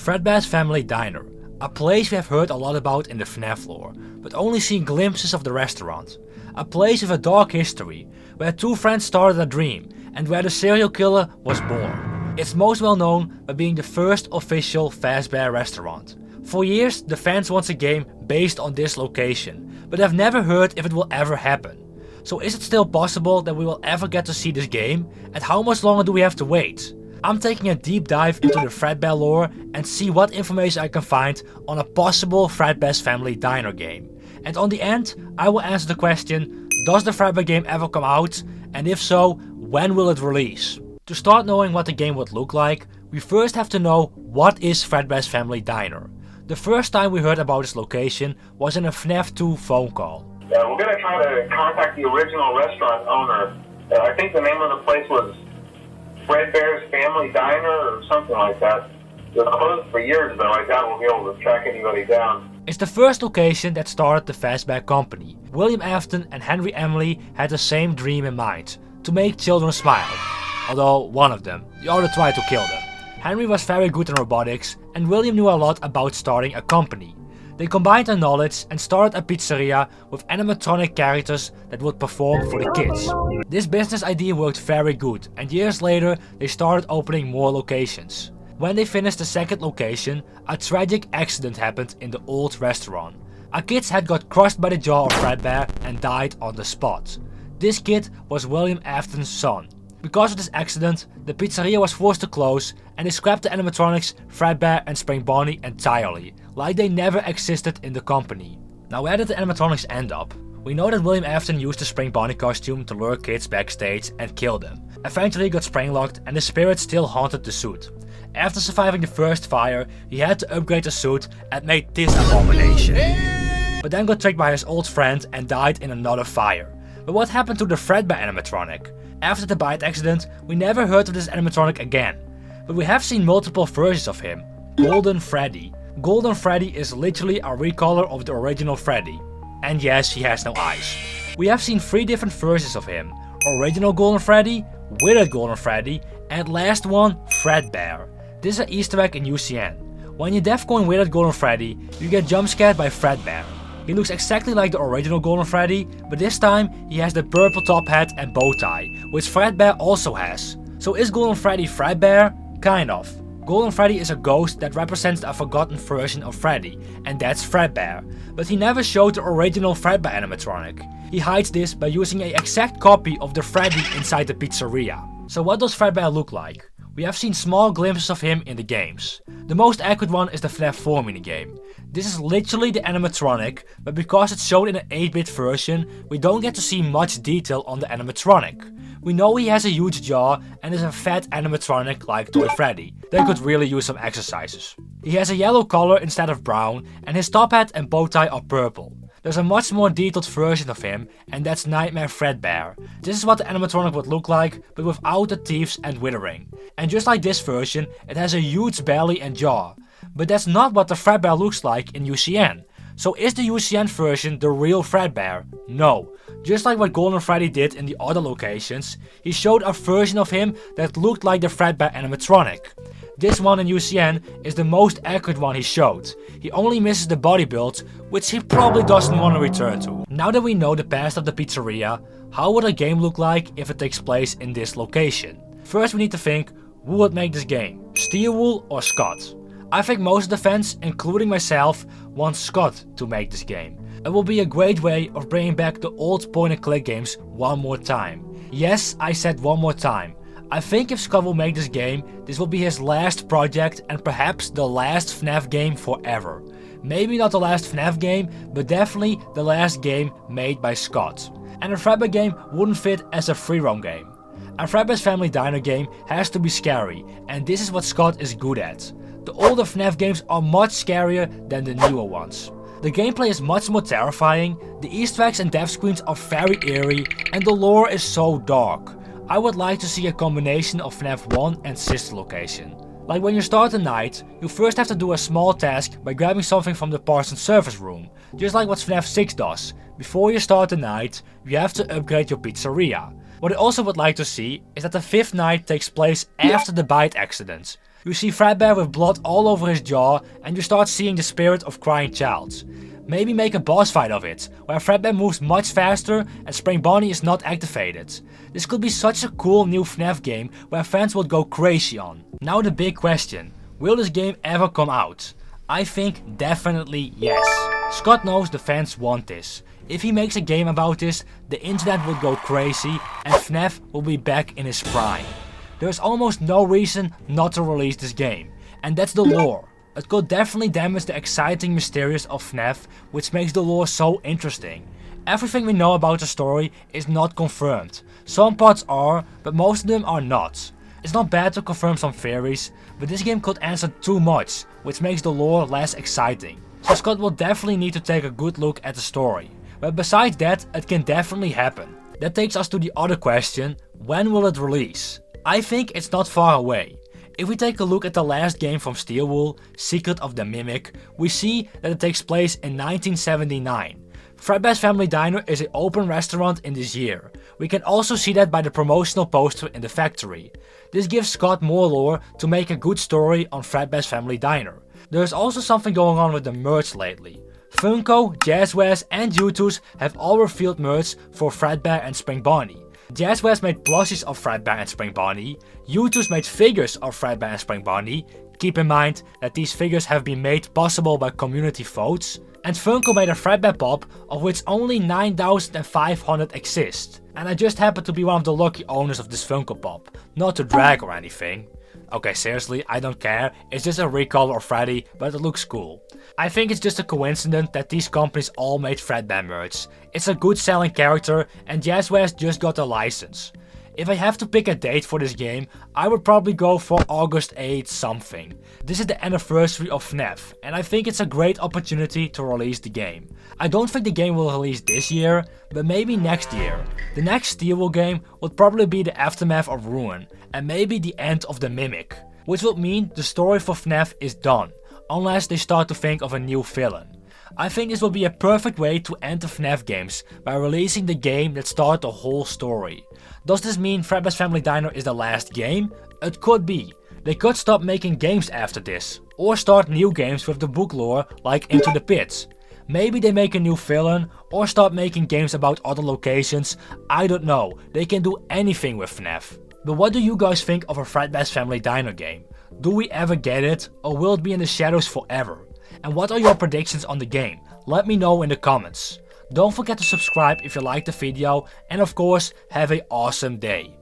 Fredbear Family Diner, a place we have heard a lot about in the FNAF lore, but only seen glimpses of the restaurant. A place with a dark history, where two friends started a dream, and where the serial killer was born. It's most well known by being the first official Fazbear restaurant. For years, the fans want a game based on this location, but have never heard if it will ever happen. So is it still possible that we will ever get to see this game, and how much longer do we have to wait? I'm taking a deep dive into the Fredbear lore and see what information I can find on a possible Fredbear Family Diner game. And on the end, I will answer the question, does the Fredbear game ever come out? And if so, when will it release? To start knowing what the game would look like, we first have to know what is Fredbear Family Diner. The first time we heard about this location was in a FNAF 2 phone call. Yeah, we're going to try to contact the original restaurant owner. I think the name of the place was Fredbear Family Diner or something like that. It was closed for years though. I doubt we'll be able to track anybody down. It's the first location that started the Fazbear company. William Afton and Henry Emily had the same dream in mind, to make children smile. Although one of them, the other tried to kill them. Henry was very good in robotics and William knew a lot about starting a company. They combined their knowledge and started a pizzeria with animatronic characters that would perform for the kids. This business idea worked very good and years later they started opening more locations. When they finished the second location, a tragic accident happened in the old restaurant. A kid's head got crushed by the jaw of Fredbear and died on the spot. This kid was William Afton's son. Because of this accident, the pizzeria was forced to close and they scrapped the animatronics, Fredbear and Spring Bonnie entirely, like they never existed in the company. Now where did the animatronics end up? We know that William Afton used the Spring Bonnie costume to lure kids backstage and kill them. Eventually he got spring locked and the spirit still haunted the suit. After surviving the first fire, he had to upgrade the suit and made this abomination. But then got tricked by his old friend and died in another fire. But what happened to the Fredbear animatronic? After the bite accident, we never heard of this animatronic again. But we have seen multiple versions of him. Golden Freddy. Golden Freddy is literally a recolor of the original Freddy. And yes, he has no eyes. We have seen 3 different versions of him. Original Golden Freddy, Withered Golden Freddy, and last one, Fredbear. This is an Easter egg in UCN. When you defcoin Withered Golden Freddy, you get jump scared by Fredbear. He looks exactly like the original Golden Freddy, but this time he has the purple top hat and bow tie, which Fredbear also has. So is Golden Freddy Fredbear? Kind of. Golden Freddy is a ghost that represents a forgotten version of Freddy, and that's Fredbear. But he never showed the original Fredbear animatronic. He hides this by using an exact copy of the Freddy inside the pizzeria. So what does Fredbear look like? We have seen small glimpses of him in the games. The most accurate one is the FNAF 4 minigame. This is literally the animatronic, but because it's shown in an 8-bit version, we don't get to see much detail on the animatronic. We know he has a huge jaw and is a fat animatronic like Toy Freddy. They could really use some exercises. He has a yellow color instead of brown and his top hat and bow tie are purple. There's a much more detailed version of him, and that's Nightmare Fredbear. This is what the animatronic would look like, but without the teeth and withering. And just like this version, it has a huge belly and jaw. But that's not what the Fredbear looks like in UCN. So is the UCN version the real Fredbear? No. Just like what Golden Freddy did in the other locations, he showed a version of him that looked like the Fredbear animatronic. This one in UCN is the most accurate one he showed. He only misses the body build, which he probably doesn't want to return to. Now that we know the past of the pizzeria, how would a game look like if it takes place in this location? First we need to think, who would make this game? Steelwool or Scott? I think most of the fans, including myself, want Scott to make this game. It will be a great way of bringing back the old point and click games one more time. Yes, I said one more time. I think if Scott will make this game, this will be his last project and perhaps the last FNAF game forever. Maybe not the last FNAF game, but definitely the last game made by Scott. And a Fredbear game wouldn't fit as a free roam game. A Fredbear Family Diner game has to be scary, and this is what Scott is good at. The older FNAF games are much scarier than the newer ones. The gameplay is much more terrifying, the Easter eggs and death screens are very eerie, and the lore is so dark. I would like to see a combination of FNAF 1 and sister location. Like when you start the night, you first have to do a small task by grabbing something from the parts and service room, just like what FNAF 6 does. Before you start the night, you have to upgrade your pizzeria. What I also would like to see is that the 5th night takes place after the bite accident. You see Fredbear with blood all over his jaw and you start seeing the spirit of crying child. Maybe make a boss fight of it, where Fredbear moves much faster and Spring Bonnie is not activated. This could be such a cool new FNAF game where fans would go crazy on. Now the big question, will this game ever come out? I think definitely yes. Scott knows the fans want this. If he makes a game about this, the internet will go crazy and FNAF will be back in his prime. There is almost no reason not to release this game, and that's the lore. It could definitely damage the exciting mysterious of FNAF, which makes the lore so interesting. Everything we know about the story is not confirmed. Some parts are, but most of them are not. It's not bad to confirm some theories, but this game could answer too much, which makes the lore less exciting. So Scott will definitely need to take a good look at the story. But besides that, it can definitely happen. That takes us to the other question, when will it release? I think it's not far away. If we take a look at the last game from Steelwool, Secret of the Mimic, we see that it takes place in 1979. Fredbear Family Diner is an open restaurant in this year. We can also see that by the promotional poster in the factory. This gives Scott more lore to make a good story on Fredbear Family Diner. There is also something going on with the merch lately. Funko, Jazzwares and U2s have all revealed merch for Fredbear and Spring Bonnie. Jazzwares made plushies of Fredbear and Spring Bonnie, U2s made figures of Fredbear and Spring Bonnie. Keep in mind that these figures have been made possible by community votes. And Funko made a Fredbear pop, of which only 9,500 exist. And I just happen to be one of the lucky owners of this Funko Pop, not to drag or anything. Okay, seriously, I don't care, it's just a recolor of Freddy, but it looks cool. I think it's just a coincidence that these companies all made Fredbear merch. It's a good selling character and Jazzwares just got a license. If I have to pick a date for this game, I would probably go for August 8 something. This is the anniversary of FNAF, and I think it's a great opportunity to release the game. I don't think the game will release this year, but maybe next year. The next Steelwool game would probably be the aftermath of Ruin, and maybe the end of the Mimic. Which would mean the story for FNAF is done, unless they start to think of a new villain. I think this will be a perfect way to end the FNAF games by releasing the game that started the whole story. Does this mean Fredbear Family Diner is the last game? It could be. They could stop making games after this, or start new games with the book lore like Into the Pit. Maybe they make a new villain, or start making games about other locations, I don't know, they can do anything with FNAF. But what do you guys think of a Fredbear Family Diner game? Do we ever get it, or will it be in the shadows forever? And what are your predictions on the game? Let me know in the comments. Don't forget to subscribe if you liked the video, and of course, have an awesome day.